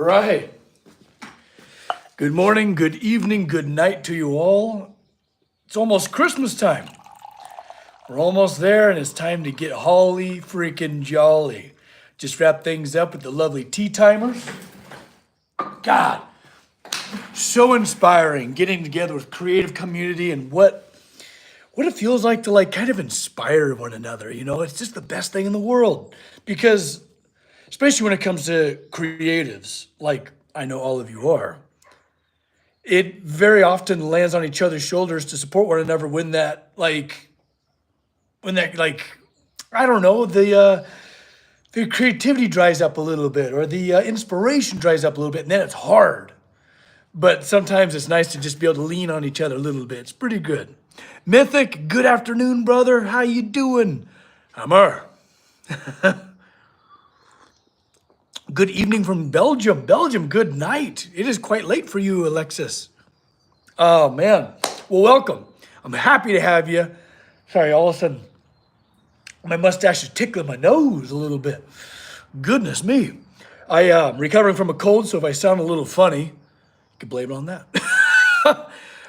right. Good morning, good evening, good night to you all. It's almost Christmas time. We're almost there, and it's time to get holly freaking jolly. Just wrap things up with the lovely tea timers. God, so inspiring getting together with creative community and what it feels like to kind of inspire one another. It's just the best thing in the world because especially when it comes to creatives, like I know all of you are. It very often lands on each other's shoulders to support one another when that I don't know, the creativity dries up a little bit or the inspiration dries up a little bit, and then it's hard. But sometimes it's nice to just be able to lean on each other a little bit. It's pretty good. Mythic, good afternoon, brother. How you doing? Hammer. Good evening from Belgium. Belgium, good night. It is quite late for you, Alexis. Oh, man. Well, welcome. I'm happy to have you. Sorry, all of a sudden, my mustache is tickling my nose a little bit. Goodness me. I am recovering from a cold, so if I sound a little funny, you can blame it on that.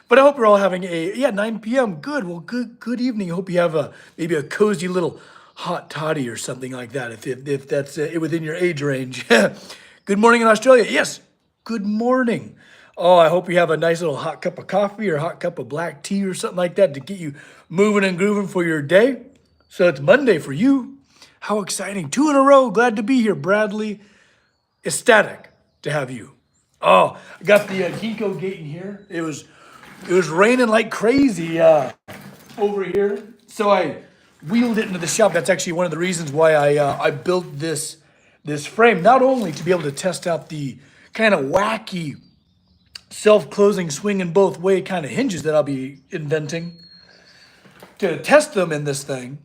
But I hope you're all having 9 p.m. Good. Well, good evening. I hope you have maybe a cozy little hot toddy or something like that, if that's within your age range. Good morning in Australia. Yes, good morning. Oh, I hope you have a nice little hot cup of coffee or a hot cup of black tea or something like that to get you moving and grooving for your day. So it's Monday for you. How exciting. 2 in a row. Glad to be here, Bradley. Ecstatic to have you. Oh, I got the Ginkgo gate in here. It was raining like crazy over here. So I wheeled it into the shop. That's actually one of the reasons why I built this frame. Not only to be able to test out the kind of wacky self-closing swinging both way kind of hinges that I'll be inventing to test them in this thing,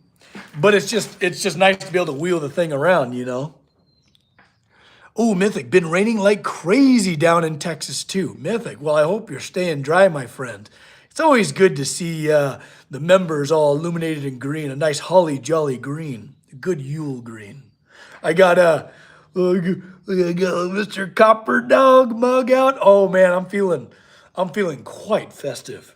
but it's just nice to be able to wheel the thing around. Oh, Mythic, been raining like crazy down in Texas too. Mythic, well, I hope you're staying dry, my friend. It's always good to see the members all illuminated in green, a nice holly jolly green, a good Yule green. I got a Mr. Copper Dog mug out. Oh man, I'm feeling quite festive.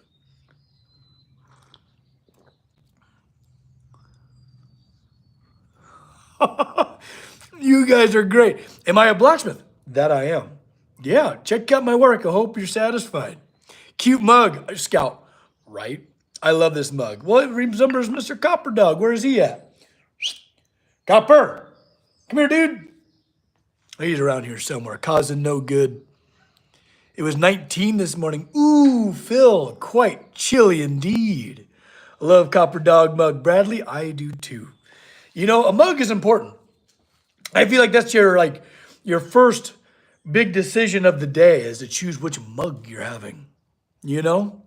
You guys are great. Am I a blacksmith? That I am. Yeah, check out my work. I hope you're satisfied. Cute mug, Scout. Right? I love this mug. Well, it resembles Mr. Copper Dog. Where is he at? Copper, come here, dude. He's around here somewhere, causing no good. It was 19 this morning. Ooh, Phil, quite chilly indeed. I love Copper Dog mug. Bradley, I do too. A mug is important. I feel like that's your first big decision of the day is to choose which mug you're having. You know?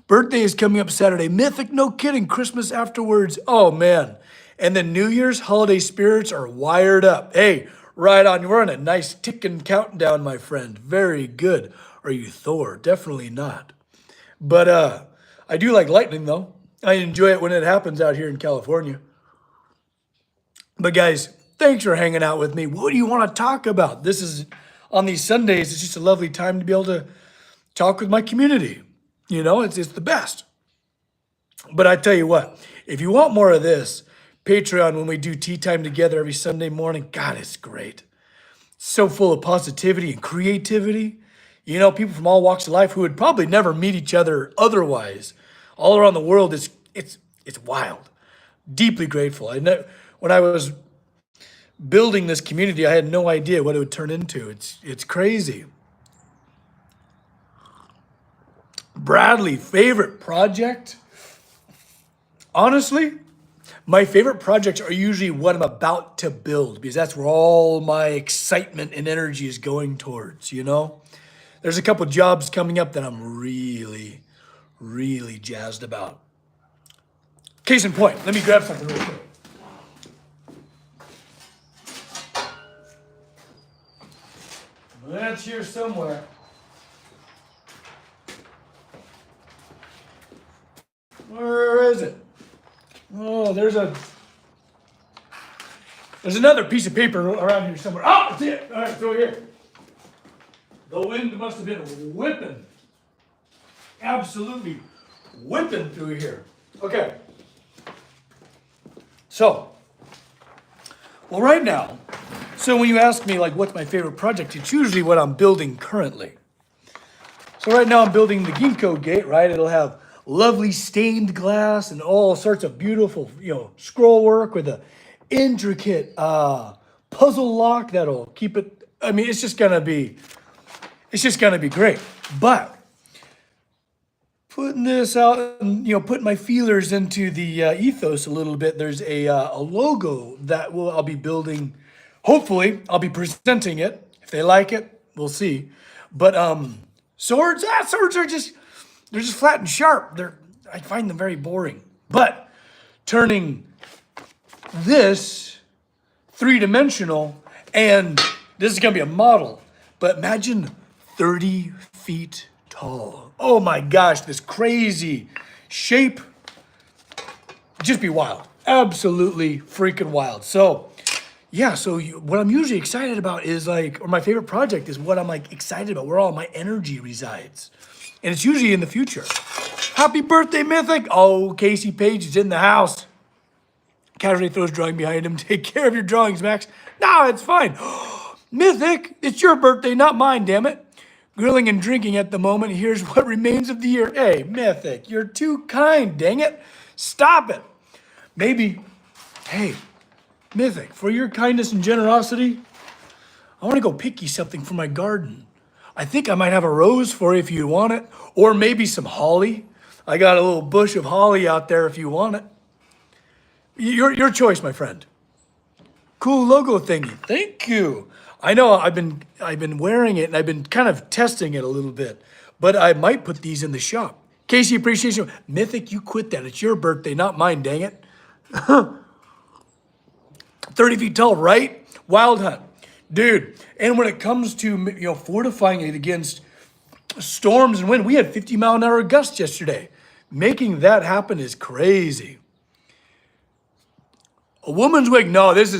Birthday is coming up Saturday. Mythic, no kidding. Christmas afterwards. Oh man. And then New Year's holiday spirits are wired up. Hey, right on. We're on a nice ticking countdown, my friend. Very good. Are you Thor? Definitely not. But I do like lightning though. I enjoy it when it happens out here in California. But guys, thanks for hanging out with me. What do you want to talk about? This is on these Sundays. It's just a lovely time to be able to talk with my community. It's the best. But I tell you what, if you want more of this, Patreon, when we do tea time together every Sunday morning, God, it's great. So full of positivity and creativity. People from all walks of life who would probably never meet each other otherwise. All around the world, it's wild. Deeply grateful. I know when I was building this community, I had no idea what it would turn into. It's crazy. Bradley, favorite project? Honestly, my favorite projects are usually what I'm about to build because that's where all my excitement and energy is going towards, There's a couple jobs coming up that I'm really, really jazzed about. Case in point, let me grab something real quick. That's here somewhere. Where is it? Oh, there's a There's another piece of paper around here somewhere. Oh, that's it. All right, throw it here. The wind must have been whipping. Absolutely whipping through here. Okay. So, well, right now, so when you ask me, like, what's my favorite project, it's usually what I'm building currently. So right now I'm building the ginkgo gate, right? It'll have lovely stained glass and all sorts of beautiful, scroll work with a intricate puzzle lock that'll keep it. I mean, it's just gonna be great. But putting this out, and, putting my feelers into the ethos a little bit. There's a logo that I'll be building. Hopefully, I'll be presenting it. If they like it, we'll see. But swords are they're just flat and sharp. I find them very boring. But turning this three-dimensional, and this is gonna be a model, but imagine 30 feet tall. Oh my gosh, this crazy shape. Just be wild. Absolutely freaking wild. So, yeah, what I'm usually excited about is or my favorite project is what I'm excited about, where all my energy resides. And it's usually in the future. Happy birthday, Mythic. Oh, Casey Page is in the house. Casually throws drawing behind him. Take care of your drawings, Max. No, it's fine. Mythic, it's your birthday, not mine, damn it. Grilling and drinking at the moment. Here's what remains of the year. Hey, Mythic, you're too kind, dang it. Stop it. Maybe, hey, Mythic, for your kindness and generosity, I want to go pick you something for my garden. I think I might have a rose for you if you want it, or maybe some holly. I got a little bush of holly out there if you want it. Your choice, my friend. Cool logo thingy. Thank you. I know I've been wearing it and I've been kind of testing it a little bit, but I might put these in the shop. Casey Appreciation. Mythic, you quit that. It's your birthday, not mine, dang it. 30 feet tall, right? Wild hunt. Dude, and when it comes to fortifying it against storms and wind, we had 50-mile-an-hour gusts yesterday. Making that happen is crazy. A woman's wig? No, this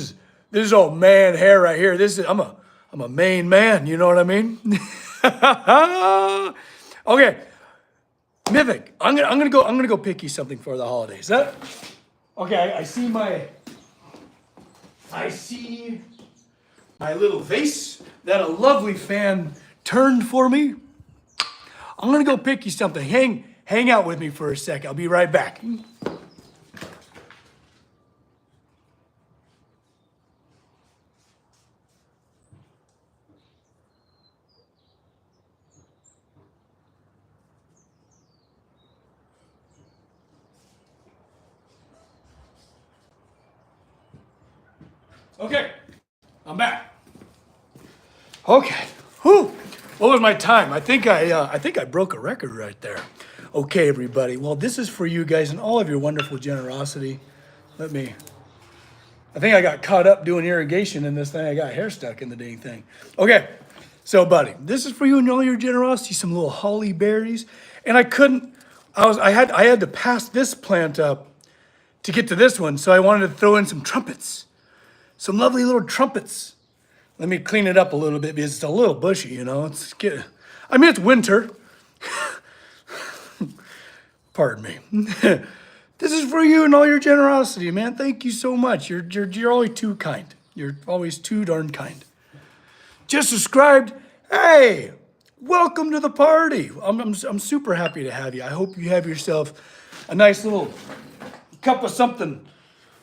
is all man hair right here. I'm a main man. You know what I mean? Okay, Mythic. I'm gonna go pick you something for the holidays. Okay? I see my little vase that a lovely fan turned for me. I'm gonna go pick you something. Hang out with me for a sec. I'll be right back. Okay, I'm back. Okay, whew. What was my time? I think I broke a record right there. Okay, everybody. Well, this is for you guys and all of your wonderful generosity. I think I got caught up doing irrigation in this thing. I got hair stuck in the dang thing. Okay, so buddy, this is for you and all your generosity. Some little holly berries, and I had to pass this plant up to get to this one, so I wanted to throw in some trumpets. Some lovely little trumpets. Let me clean it up a little bit because it's a little bushy, it's winter. Pardon me. This is for you and all your generosity, man. Thank you so much. You're always too kind. You're always too darn kind. Just subscribed. Hey, welcome to the party. I'm super happy to have you. I hope you have yourself a nice little cup of something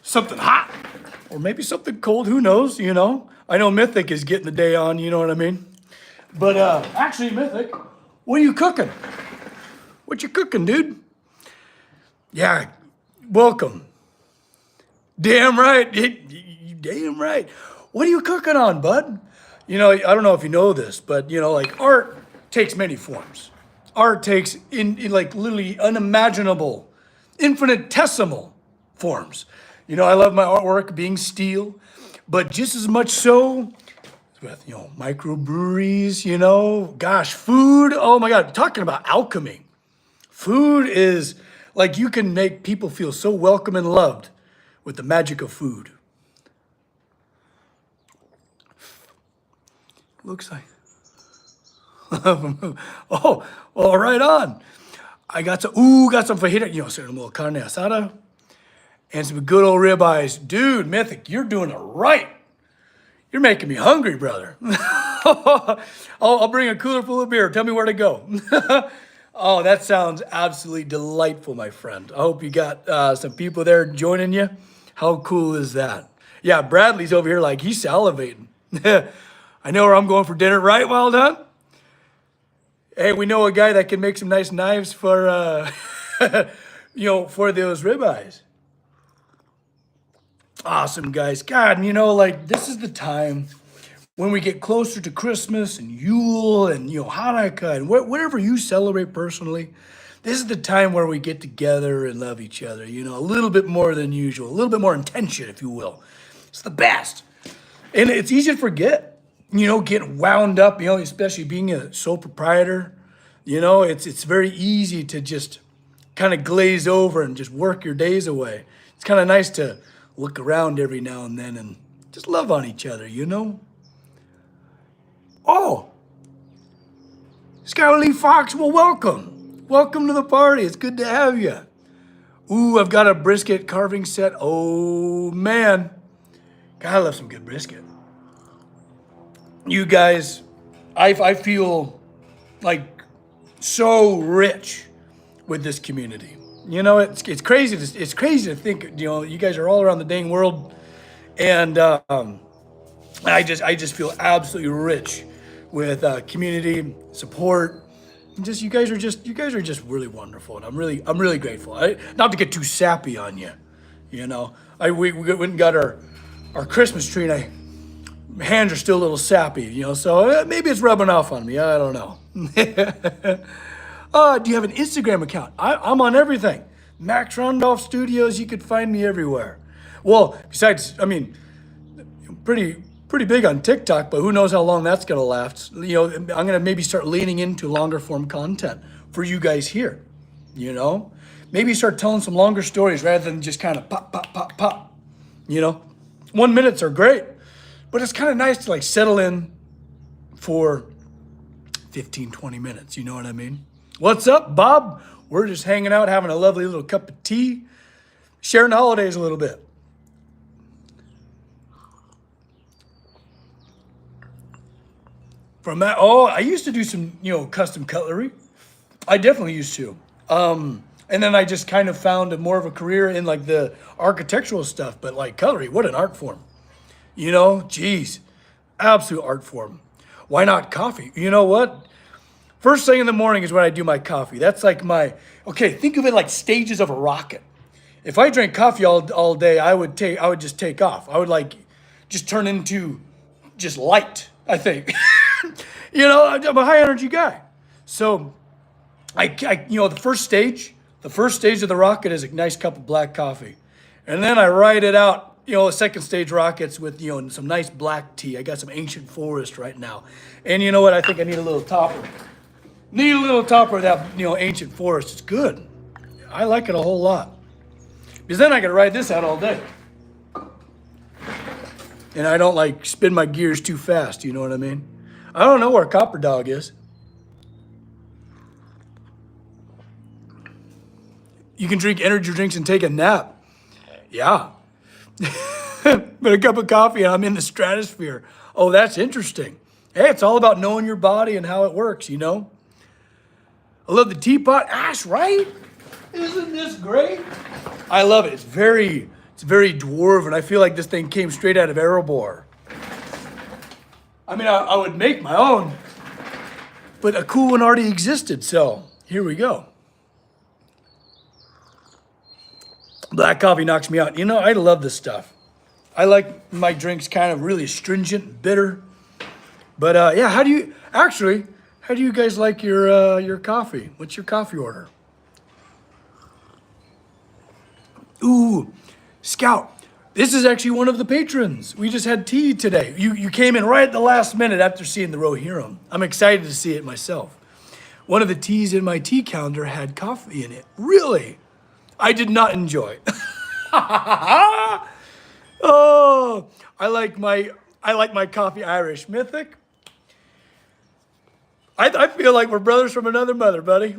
hot. Or maybe something cold, who knows, I know Mythic is getting the day on, you know what I mean? But actually, Mythic, what are you cooking? What you cooking, dude? Yeah, welcome. Damn right, damn right. What are you cooking on, bud? I don't know if you know this, but art takes many forms. Art takes in literally unimaginable, infinitesimal forms. I love my artwork being steel, but just as much so with, microbreweries, gosh, food. Oh my God, talking about alchemy. Food is you can make people feel so welcome and loved with the magic of food. looks like. Oh, well, right on. I got some fajita, some little carne asada and some good old ribeyes. Dude, Mythic, you're doing it right. You're making me hungry, brother. I'll bring a cooler full of beer. Tell me where to go. Oh, that sounds absolutely delightful, my friend. I hope you got some people there joining you. How cool is that? Yeah, Bradley's over here like he's salivating. I know where I'm going for dinner, right? Well done. Hey, we know a guy that can make some nice knives for, for those ribeyes. Awesome, guys. God, like this is the time when we get closer to Christmas and Yule and, Hanukkah and whatever you celebrate personally. This is the time where we get together and love each other, a little bit more than usual, a little bit more intention, if you will. It's the best. And it's easy to forget, get wound up, especially being a sole proprietor. It's very easy to just kind of glaze over and just work your days away. It's kind of nice to look around every now and then and just love on each other, Oh, Skylar Lee Fox, well, welcome. Welcome to the party. It's good to have you. Ooh, I've got a brisket carving set. Oh, man. God, I love some good brisket. You guys, I feel like so rich with this community. It's crazy. It's crazy to think. You guys are all around the dang world, and I just feel absolutely rich with community support. Just you guys are just really wonderful, and I'm really grateful. Not to get too sappy on you, we went and got our Christmas tree, and my hands are still a little sappy, so maybe it's rubbing off on me. I don't know. Do you have an Instagram account? I'm on everything. Max Randolph Studios, you could find me everywhere. Well, besides, pretty big on TikTok, but who knows how long that's gonna last. I'm gonna maybe start leaning into longer form content for you guys here. Maybe start telling some longer stories rather than just kind of pop, pop, pop, pop. 1 minutes are great, but it's kind of nice to like settle in for 15, 20 minutes. You know what I mean? What's up, Bob? We're just hanging out, having a lovely little cup of tea, sharing the holidays a little bit. From that, I used to do some, custom cutlery. I definitely used to. And then I just kind of found more of a career in like the architectural stuff, but like cutlery, what an art form. Geez, absolute art form. Why not coffee? You know what? First thing in the morning is when I do my coffee. That's like think of it like stages of a rocket. If I drank coffee all day, I would just take off. I would like just turn into just light, I think. I'm a high energy guy. So the first stage of the rocket is a nice cup of black coffee. And then I ride it out, the second stage rockets with, some nice black tea. I got some ancient forest right now. And you know what? I think I need a little topper. Need a little topper of that, ancient forest. It's good. I like it a whole lot. Because then I can ride this out all day. And I don't like spin my gears too fast, you know what I mean? I don't know where Copper Dog is. You can drink energy drinks and take a nap. Yeah. But a cup of coffee and I'm in the stratosphere. Oh, that's interesting. Hey, it's all about knowing your body and how it works, I love the teapot. Ash, right? Isn't this great? I love it. It's very dwarven. I feel like this thing came straight out of Erebor. I would make my own, but a cool one already existed, so here we go. Black coffee knocks me out. I love this stuff. I like my drinks kind of really astringent, bitter. But how do you guys like your coffee? What's your coffee order? Ooh, Scout. This is actually one of the patrons. We just had tea today. You came in right at the last minute after seeing the Rohirrim. I'm excited to see it myself. One of the teas in my tea calendar had coffee in it. Really? I did not enjoy. Oh, I like my coffee Irish. Mythic. I feel like we're brothers from another mother, buddy.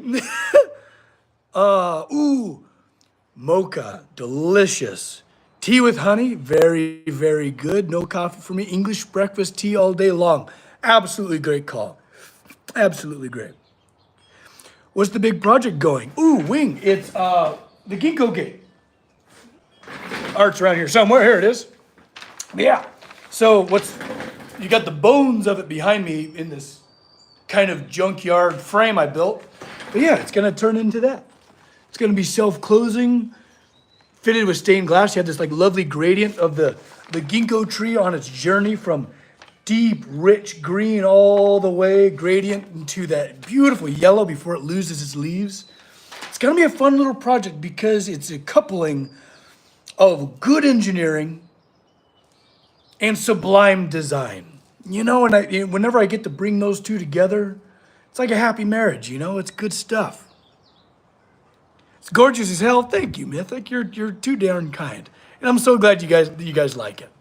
Ooh, mocha, delicious. Tea with honey, very, very good. No coffee for me. English breakfast tea all day long. Absolutely great call. Absolutely great. What's the big project going? Ooh, wing. It's the Ginkgo gate. Art's around here somewhere. Here it is. Yeah. So you got the bones of it behind me in this kind of junkyard frame I built. But yeah, it's gonna turn into that. It's gonna be self-closing, fitted with stained glass. You have this like lovely gradient of the ginkgo tree on its journey from deep, rich green all the way gradient into that beautiful yellow before it loses its leaves. It's gonna be a fun little project because it's a coupling of good engineering and sublime design. You know, and whenever I get to bring those two together, it's like a happy marriage, you know? It's good stuff. It's gorgeous as hell. Thank you, Mythic. You're too darn kind. And I'm so glad you guys like it.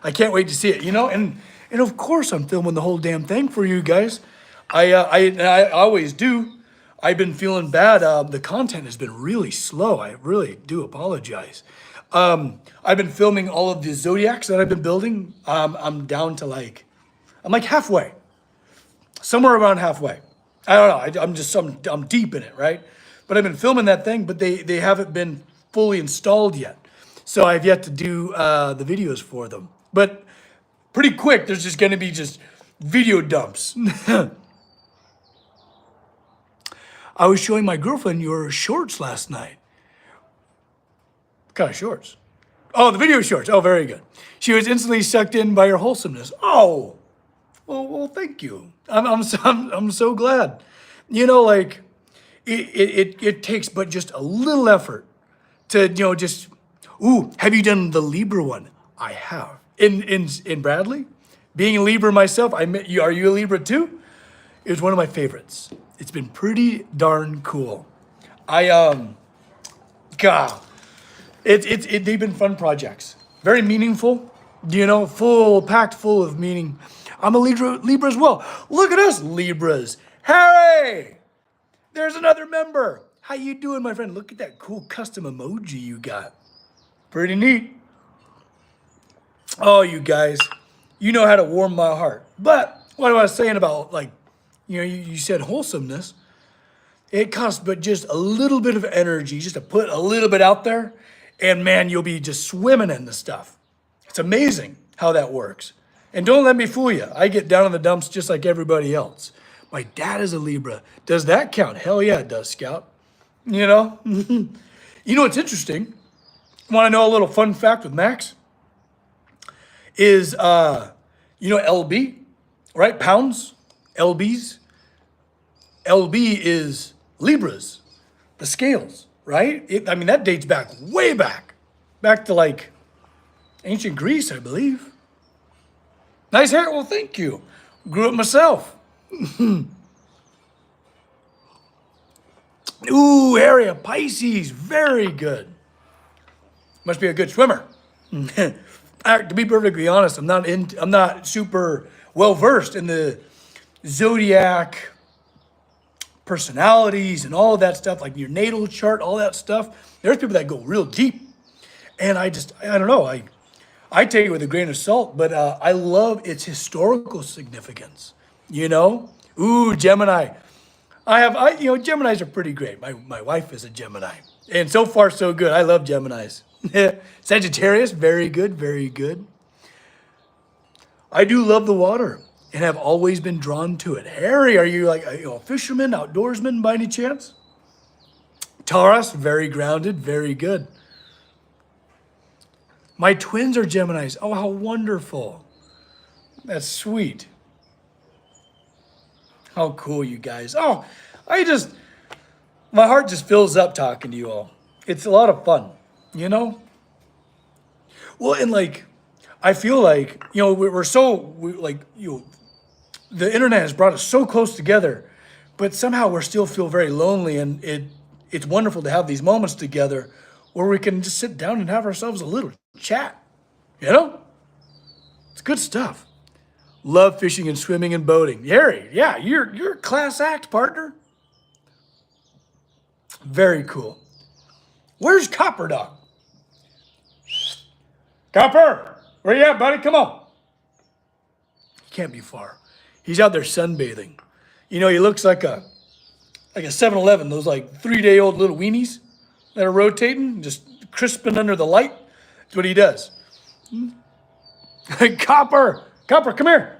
I can't wait to see it, you know? And of course I'm filming the whole damn thing for you guys. I always do. I've been feeling bad. The content has been really slow. I really do apologize. I've been filming all of the zodiacs that I've been building. I'm down to I'm like halfway, somewhere around halfway. I don't know. I'm deep in it, right? But I've been filming that thing, but they haven't been fully installed yet. So I've yet to do the videos for them. But pretty quick, there's just gonna be just video dumps. I was showing my girlfriend your shorts last night. What kind of shorts? Oh, the video shorts. Oh, very good. She was instantly sucked in by your wholesomeness. Oh, well, thank you. I'm so glad. You know, like it takes but just a little effort to, you know, just. Ooh, have you done the Libra one? I have. In Bradley, being a Libra myself, I met you. Are you a Libra too? It was one of my favorites. It's been pretty darn cool. God. They've been fun projects. Very meaningful, you know, packed full of meaning. I'm a Libra as well. Look at us, Libras. Harry, there's another member. How you doing, my friend? Look at that cool custom emoji you got. Pretty neat. Oh, you guys, you know how to warm my heart. But what I was saying about, like, you know, you said wholesomeness. It costs but just a little bit of energy just to put a little bit out there. And man, you'll be just swimming in the stuff. It's amazing how that works. And don't let me fool you. I get down in the dumps just like everybody else. My dad is a Libra. Does that count? Hell yeah, it does, Scout. You know? You know what's interesting? Want to know a little fun fact with Max? Is, you know, LB, right? Pounds, LBs. LB is Libras, the scales, right? I mean, that dates back way back to like ancient Greece, I believe. Nice hair. Well, thank you. Grew it myself. Ooh, area Pisces. Very good. Must be a good swimmer. To be perfectly honest, I'm not super well versed in the zodiac personalities and all of that stuff, like your natal chart, all that stuff. There's people that go real deep. And I don't know. I take it with a grain of salt, but I love its historical significance. You know? Ooh, Gemini. You know, Geminis are pretty great. My wife is a Gemini. And so far, so good. I love Geminis. Sagittarius, very good, very good. I do love the water and have always been drawn to it. Harry, are you like a fisherman, outdoorsman by any chance? Taurus, very grounded, very good. My twins are Geminis. Oh, how wonderful. That's sweet. How cool, you guys. Oh, my heart just fills up talking to you all. It's a lot of fun, you know? Well, and like, I feel like, you know, the internet has brought us so close together, but somehow we still feel very lonely, and it's wonderful to have these moments together where we can just sit down and have ourselves a little chat, you know? It's good stuff. Love fishing and swimming and boating. Harry, yeah, you're a class act, partner. Very cool. Where's Copper Dog? Copper, where you at, buddy? Come on. He can't be far. He's out there sunbathing. You know, he looks like a 7-Eleven, those like 3-day-old little weenies that are rotating, just crisping under the light. That's what he does. Copper, come here.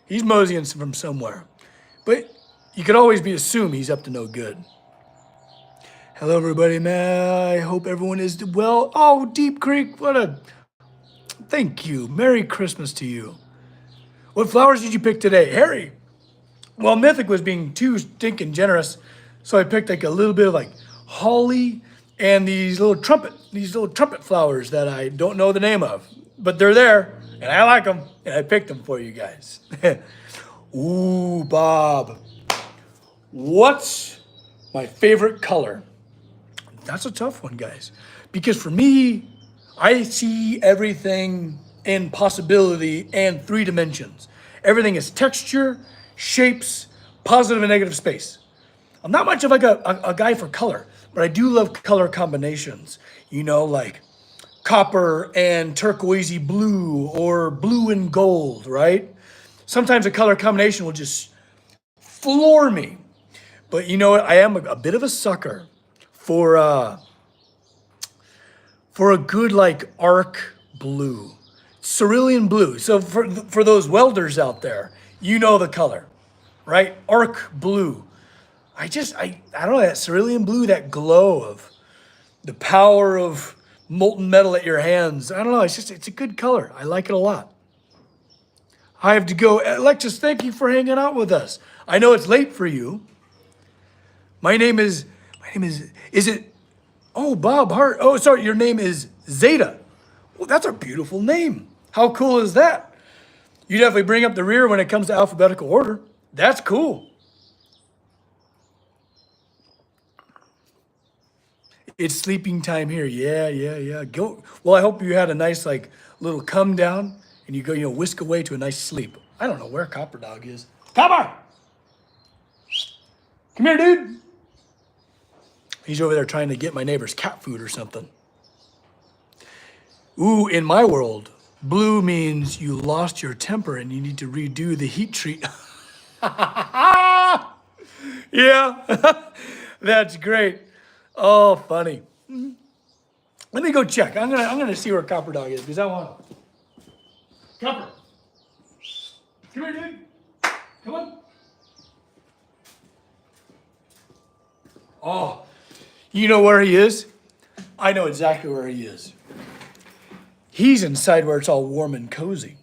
He's moseying from somewhere. But you could always assume he's up to no good. Hello, everybody, man. I hope everyone is well. Oh, Deep Creek, thank you. Merry Christmas to you. What flowers did you pick today? Harry. Well, Mythic was being too stinking generous, so I picked like a little bit of like holly and these little trumpet flowers that I don't know the name of, but they're there and I like them and I picked them for you guys. Ooh, Bob, what's my favorite color? That's a tough one, guys, because for me, I see everything in possibility and 3 dimensions. Everything is texture, shapes, positive and negative space. I'm not much of like a guy for color, but I do love color combinations. You know, like copper and turquoisey blue or blue and gold, right? Sometimes a color combination will just floor me. But you know what? I am a bit of a sucker for a good like arc blue, cerulean blue. So for those welders out there, you know the color, right? Arc blue. I don't know, that cerulean blue, that glow of the power of molten metal at your hands. I don't know, it's a good color. I like it a lot. I have to go. Alexis, thank you for hanging out with us. I know it's late for you. My name is it, oh, Bob Hart. Oh, sorry, your name is Zeta. Well, that's a beautiful name. How cool is that? You definitely bring up the rear when it comes to alphabetical order. That's cool. It's sleeping time here. Yeah. Go. Well, I hope you had a nice like little come down and you go, whisk away to a nice sleep. I don't know where Copper Dog is. Copper! Come here, dude. He's over there trying to get my neighbor's cat food or something. Ooh, in my world, blue means you lost your temper and you need to redo the heat treat. Yeah, that's great. Oh, funny. Let me go check. I'm gonna see where Copper Dog is because I want him. Copper, come here, dude. Come on. Oh, you know where he is? I know exactly where he is. He's inside where it's all warm and cozy.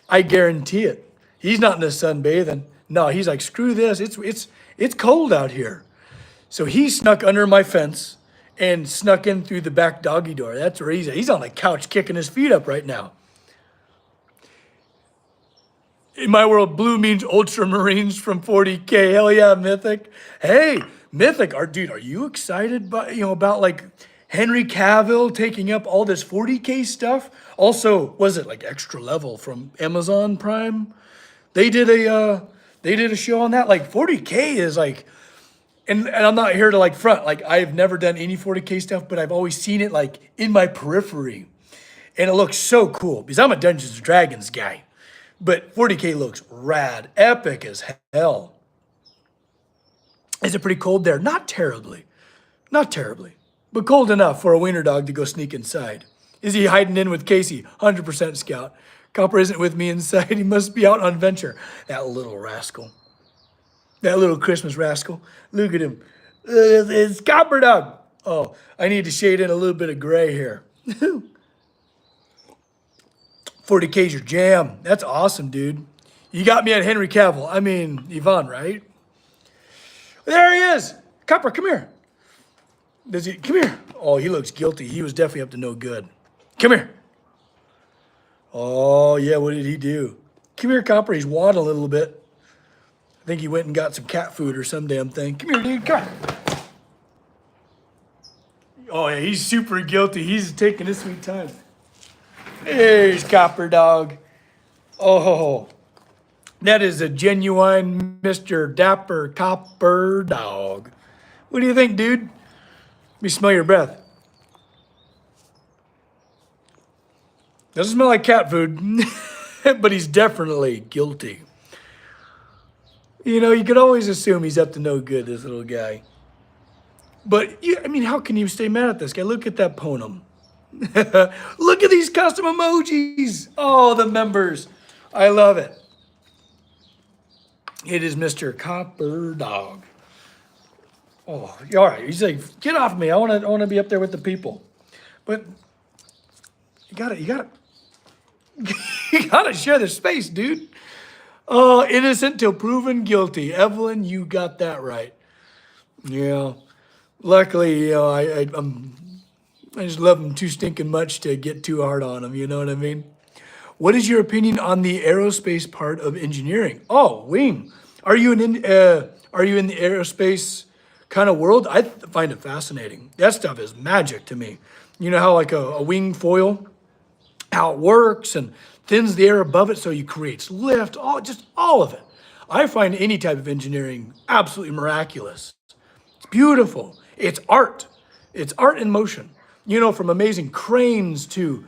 I guarantee it. He's not in the sun bathing. No, he's like, screw this. It's cold out here. So he snuck under my fence and snuck in through the back doggy door. That's where he's at. He's on the couch kicking his feet up right now. In my world, blue means ultramarines from 40K. Hell yeah, Mythic. Hey, Mythic, dude, are you excited about like Henry Cavill taking up all this 40K stuff? Also, was it like Extra Level from Amazon Prime? They did a show on that. Like 40K is like, and I'm not here to like front. Like I've never done any 40K stuff, but I've always seen it like in my periphery, and it looks so cool because I'm a Dungeons and Dragons guy. But 40K looks rad, epic as hell. Is it pretty cold there? Not terribly, but cold enough for a wiener dog to go sneak inside. Is he hiding in with Casey? 100% Scout. Copper isn't with me inside. He must be out on venture. That little rascal. That little Christmas rascal. Look at him. It's Copper Dog. Oh, I need to shade in a little bit of gray here. 40K's your jam. That's awesome, dude. You got me at Henry Cavill. I mean, Yvonne, right? There he is. Copper, come here. Come here. Oh, he looks guilty. He was definitely up to no good. Come here. Oh, yeah, what did he do? Come here, Copper. He's waddling a little bit. I think he went and got some cat food or some damn thing. Come here, dude. Come here. Oh, yeah, he's super guilty. He's taking his sweet time. There's Copper Dog. Oh, that is a genuine Mr. Dapper Copper Dog. What do you think, dude? Let me smell your breath. Doesn't smell like cat food, but he's definitely guilty. You know, you could always assume he's up to no good, this little guy. But, I mean, how can you stay mad at this guy? Look at that Ponum. Look at these custom emojis. Oh, the members. I love it. It is Mr. Copper Dog. Oh, all right. He's like, get off me. I want to be up there with the people. But you gotta, you gotta share the space, dude. Oh, innocent till proven guilty. Evelyn, you got that right. Yeah. Luckily, you know, I just love him too stinking much to get too hard on him. You know what I mean? What is your opinion on the aerospace part of engineering? Oh, Wing, are you in the aerospace kind of world? I find it fascinating. That stuff is magic to me. You know how like a wing foil, how it works and thins the air above it so you creates lift, all of it. I find any type of engineering absolutely miraculous. It's beautiful. It's art. It's art in motion. You know, from amazing cranes to,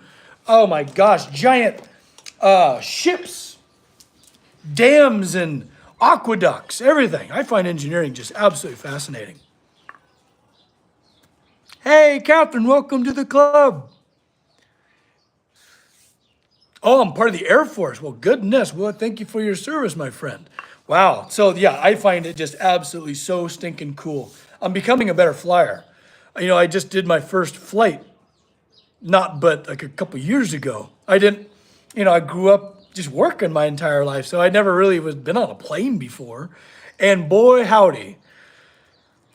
oh my gosh, giant ships, dams and aqueducts, everything. I find engineering just absolutely fascinating. Hey, Catherine, welcome to the club. Oh, I'm part of the Air Force. Well, goodness. Well, thank you for your service, my friend. Wow. So, yeah, I find it just absolutely so stinking cool. I'm becoming a better flyer. You know, I just did my first flight, not but like a couple years ago. I didn't, you know, I grew up just working my entire life, so I never really been on a plane before. And boy, howdy,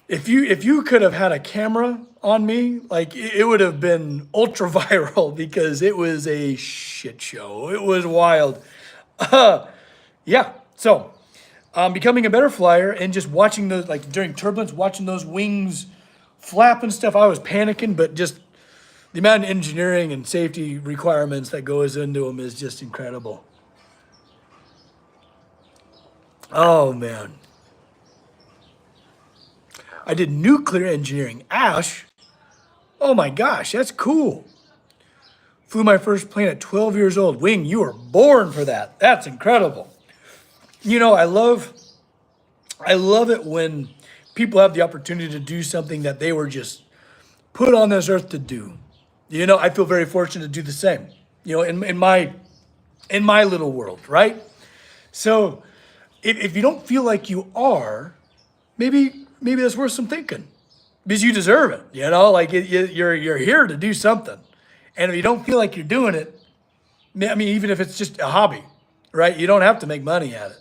if you could have had a camera on me, like it would have been ultra viral because it was a shit show. It was wild. Yeah. So I'm becoming a better flyer and just watching those, like during turbulence, watching those wings flap and stuff. I was panicking, but just the amount of engineering and safety requirements that goes into them is just incredible. Oh man. I did nuclear engineering. Ash. Oh my gosh, that's cool. Flew my first plane at 12 years old. Wing, you were born for that. That's incredible. You know, I love it when people have the opportunity to do something that they were just put on this earth to do. You know, I feel very fortunate to do the same. You know, in my little world, right? So, if you don't feel like you are, maybe that's worth some thinking, because you deserve it. You know, like you're here to do something, and if you don't feel like you're doing it, I mean, even if it's just a hobby, right? You don't have to make money at it,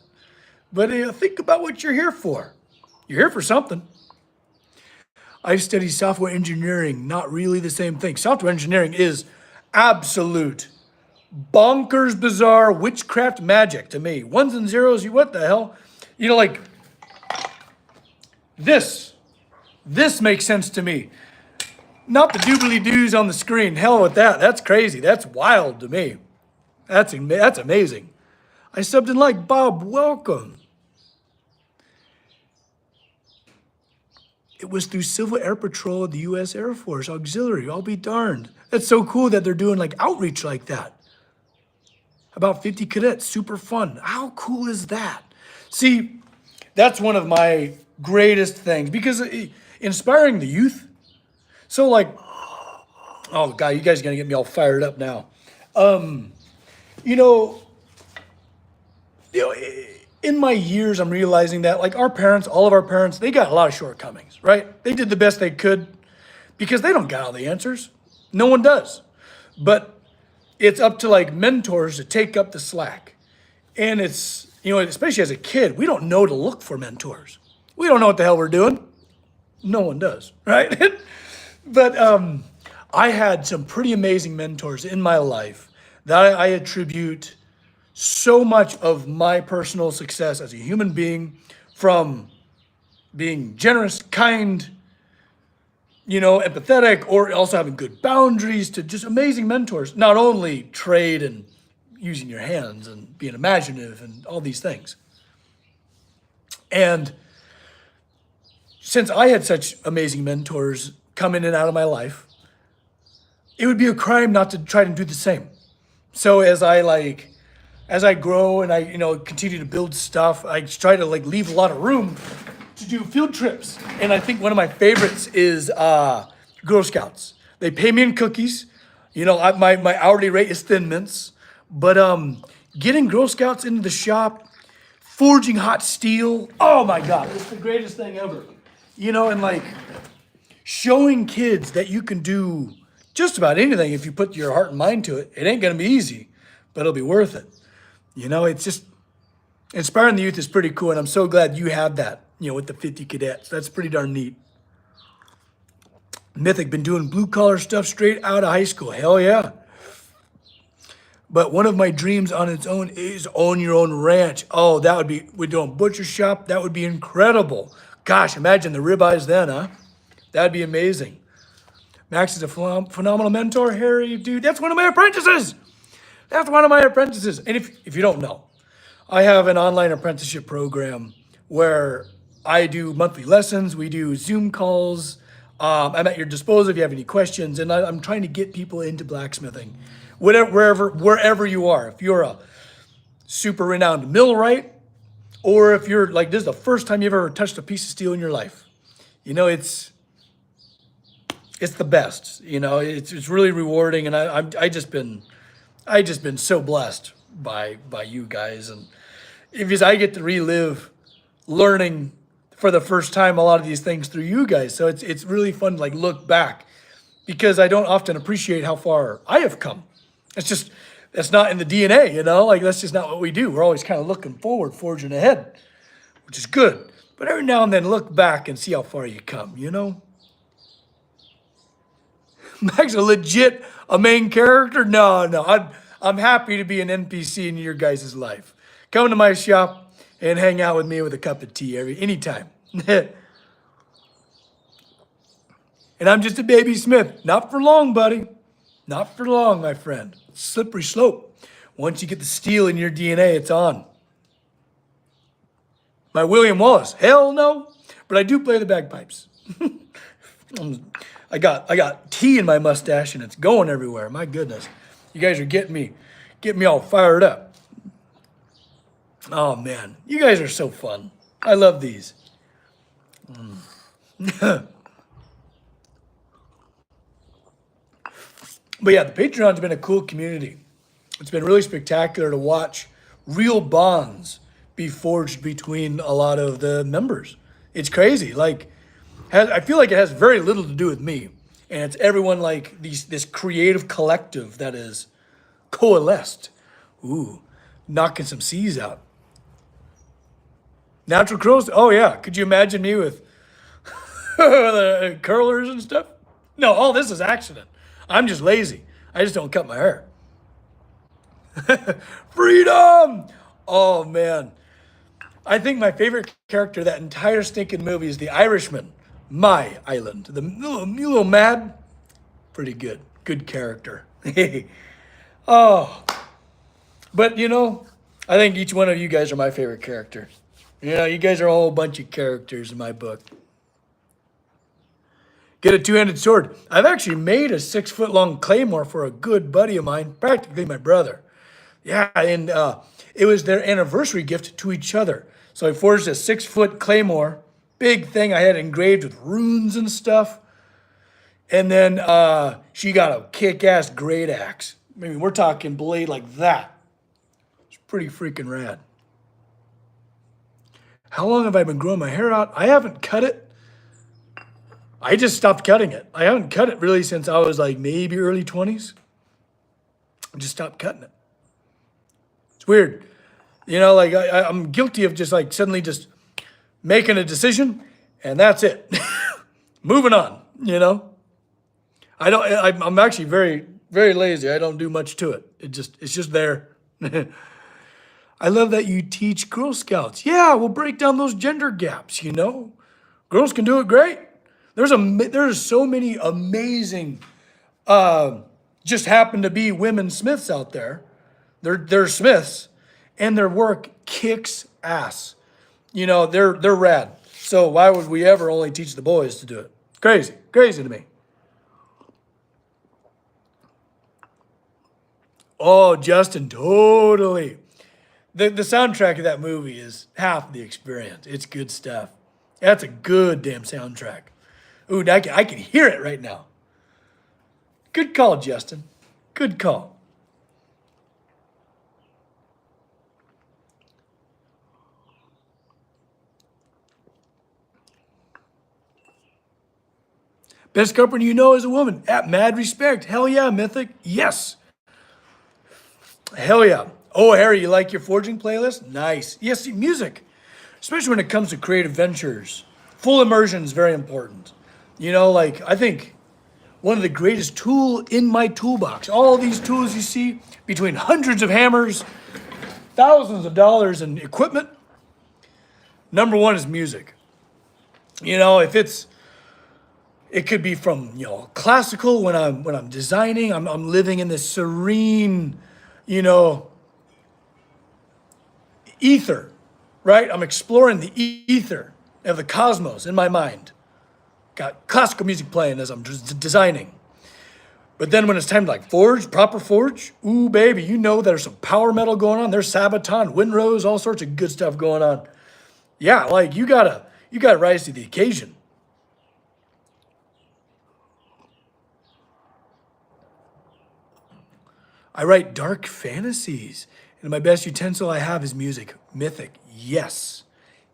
but think about what you're here for. You're here for something. I study software engineering, not really the same thing. Software engineering is absolute bonkers, bizarre witchcraft magic to me. Ones and zeros, you what the hell? You know, like this makes sense to me. Not the doobly doos on the screen. Hell with that. That's crazy. That's wild to me. That's amazing. I subbed in like Bob. Welcome. It was through Civil Air Patrol of the U.S. Air Force Auxiliary. I'll be darned. That's so cool that they're doing like outreach like that. About 50 cadets, super fun. How cool is that? See, that's one of my greatest things because inspiring the youth. So like, oh God, you guys are gonna get me all fired up now. You know, in my years, I'm realizing that like our parents, all of our parents, they got a lot of shortcomings, right? They did the best they could because they don't got all the answers. No one does. But it's up to like mentors to take up the slack. And it's, you know, especially as a kid, we don't know to look for mentors. We don't know what the hell we're doing. No one does, right? But I had some pretty amazing mentors in my life that I attribute so much of my personal success as a human being, from being generous, kind, you know, empathetic, or also having good boundaries, to just amazing mentors, not only trade and, using your hands and being imaginative and all these things. And since I had such amazing mentors come in and out of my life, it would be a crime not to try to do the same. So as I grow and I, continue to build stuff, I try to leave a lot of room to do field trips. And I think one of my favorites is Girl Scouts. They pay me in cookies. My hourly rate is Thin Mints. But getting Girl Scouts into the shop, forging hot steel, oh my God, it's the greatest thing ever. And showing kids that you can do just about anything if you put your heart and mind to it. It ain't gonna be easy, but it'll be worth it. It's just inspiring the youth is pretty cool, and I'm so glad you had that, with the 50 cadets. That's pretty darn neat. Mythic been doing blue collar stuff straight out of high school. Hell yeah. But one of my dreams on its own is own your own ranch. Oh, that would be, we're doing butcher shop. That would be incredible. Gosh, imagine the ribeyes then, huh? That'd be amazing. Max is a phenomenal mentor. Harry, dude, that's one of my apprentices. That's one of my apprentices. And if you don't know, I have an online apprenticeship program where I do monthly lessons. We do Zoom calls. I'm at your disposal if you have any questions. And I'm trying to get people into blacksmithing, wherever you are. If you're a super renowned millwright, or if you're this is the first time you've ever touched a piece of steel in your life, it's the best. It's really rewarding, and I just been so blessed by you guys, and because I get to relive learning for the first time a lot of these things through you guys. So it's really fun to look back, because I don't often appreciate how far I have come. That's not in the DNA, that's just not what we do. We're always kind of looking forward, forging ahead, which is good. But every now and then look back and see how far you come, Max a main character? No. I'm happy to be an NPC in your guys' life. Come to my shop and hang out with me with a cup of tea anytime. And I'm just a baby smith. Not for long, buddy. Not for long, my friend. Slippery slope. Once you get the steel in your DNA, it's on. My William Wallace, hell no. But I do play the bagpipes. I got tea in my mustache and it's going everywhere. My goodness. You guys are getting me all fired up. Oh man, you guys are so fun. I love these. But yeah, the Patreon's been a cool community. It's been really spectacular to watch real bonds be forged between a lot of the members. It's crazy. I feel like it has very little to do with me. And it's everyone this creative collective that is coalesced. Ooh, knocking some C's out. Natural curls? Oh yeah. Could you imagine me with the curlers and stuff? No, all this is accident. I'm just lazy. I just don't cut my hair. Freedom! Oh man. I think my favorite character of that entire stinking movie is the Irishman. My Island. The little mad. Pretty good. Good character. Oh. But I think each one of you guys are my favorite character. You guys are all a bunch of characters in my book. Get a two-handed sword. I've actually made a 6-foot-long claymore for a good buddy of mine, practically my brother. Yeah, and it was their anniversary gift to each other. So I forged a 6-foot claymore, big thing. I had it engraved with runes and stuff. And then she got a kick-ass great axe. I mean, we're talking blade like that. It's pretty freaking rad. How long have I been growing my hair out? I haven't cut it. I just stopped cutting it. I haven't cut it really since I was maybe early 20s. I just stopped cutting it. It's weird. I'm guilty of just suddenly just making a decision and that's it. Moving on, I'm actually very, very lazy. I don't do much to it. It's just there. I love that you teach Girl Scouts. Yeah, we'll break down those gender gaps, Girls can do it great. There's so many amazing, just happen to be women smiths out there They're smiths, and their work kicks ass. They're rad. So why would we ever only teach the boys to do it? Crazy to me. Oh, Justin, totally. The soundtrack of that movie is half the experience. It's good stuff. That's a good damn soundtrack. Ooh, I can hear it right now. Good call, Justin. Good call. Best carpenter you know is a woman. At mad respect. Hell yeah, Mythic. Yes. Hell yeah. Oh, Harry, you like your forging playlist? Nice. Yes, see, music, especially when it comes to creative ventures. Full immersion is very important. I think one of the greatest tool in my toolbox, all these tools you see, between hundreds of hammers, thousands of dollars in equipment, number one is music. It could be from classical when I'm designing. I'm living in this serene, you know, ether, right? I'm exploring the ether of the cosmos in my mind. Got classical music playing as I'm designing. But then when it's time to forge, proper forge, ooh baby, there's some power metal going on. There's Sabaton, Windrose, all sorts of good stuff going on. Yeah, you gotta rise to the occasion. I write dark fantasies, and my best utensil I have is music. Mythic, yes.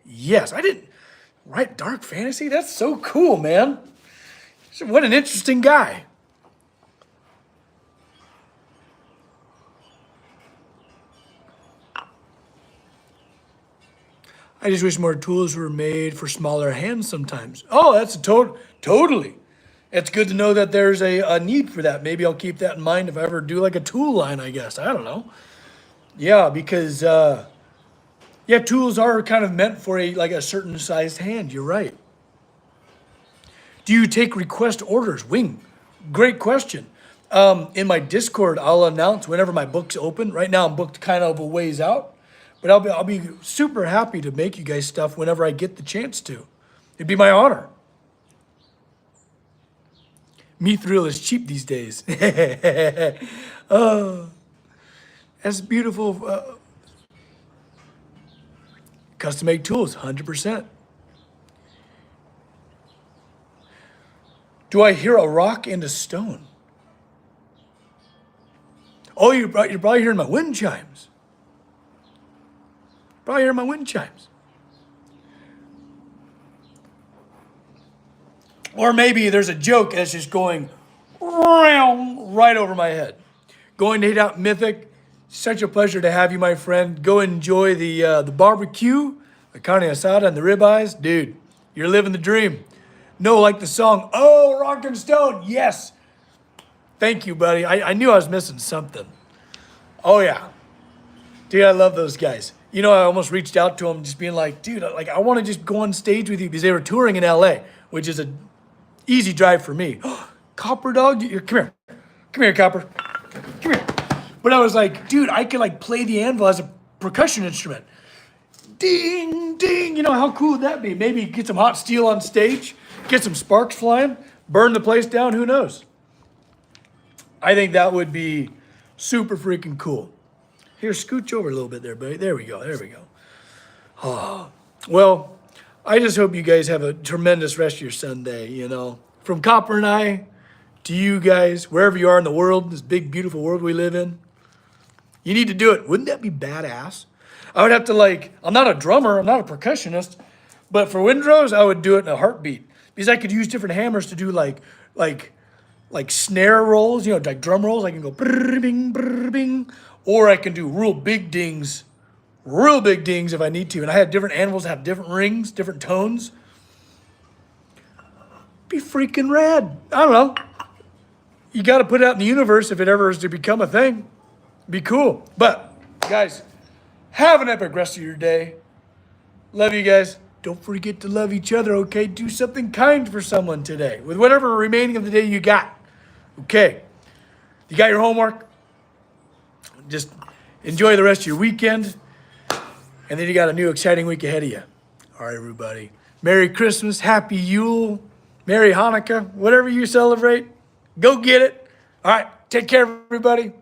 Yes, I didn't write dark fantasy? That's so cool, man. What an interesting guy. I just wish more tools were made for smaller hands sometimes. Oh, that's totally. It's good to know that there's a need for that. Maybe I'll keep that in mind if I ever do a tool line, I guess. I don't know. Yeah, because tools are kind of meant for a certain sized hand. You're right. Do you take request orders? Wing, great question. In my Discord, I'll announce whenever my book's open. Right now, I'm booked kind of a ways out, but I'll be super happy to make you guys stuff whenever I get the chance to. It'd be my honor. Mithril is cheap these days. Oh, that's beautiful. Custom made tools, 100%. Do I hear a rock and a stone? Oh, you're probably hearing my wind chimes. Probably hearing my wind chimes. Or maybe there's a joke that's just going right over my head. Going to hit out Mythic. Such a pleasure to have you, my friend. Go enjoy the barbecue, the carne asada, and the ribeyes. Dude, you're living the dream. No, like the song, Oh, Rock and Stone. Yes. Thank you, buddy. I knew I was missing something. Oh, yeah. Dude, I love those guys. I almost reached out to them just being like, dude, I want to just go on stage with you because they were touring in LA, which is a easy drive for me. Copper dog, come here. Come here, Copper. Come here. But I was like, dude, I could play the anvil as a percussion instrument. Ding, ding. How cool would that be? Maybe get some hot steel on stage, get some sparks flying, burn the place down, who knows? I think that would be super freaking cool. Here, scooch over a little bit there, buddy. There we go. Oh, well, I just hope you guys have a tremendous rest of your Sunday, From Copper and I to you guys, wherever you are in the world, this big, beautiful world we live in, you need to do it. Wouldn't that be badass? I would have to I'm not a drummer, I'm not a percussionist, but for Windrose, I would do it in a heartbeat because I could use different hammers to do like snare rolls, like drum rolls. I can go brr, bing, brr, bing, or I can do real big dings if I need to. And I had different anvils that have different rings, different tones. Be freaking rad. I don't know. You got to put it out in the universe if it ever is to become a thing. Be cool. But, guys, have an epic rest of your day. Love you guys. Don't forget to love each other, okay? Do something kind for someone today with whatever remaining of the day you got. Okay. You got your homework? Just Enjoy the rest of your weekend. And then you got a new exciting week ahead of you. All right, everybody. Merry Christmas, Happy Yule, Merry Hanukkah, whatever you celebrate. Go get it. All right, take care, everybody.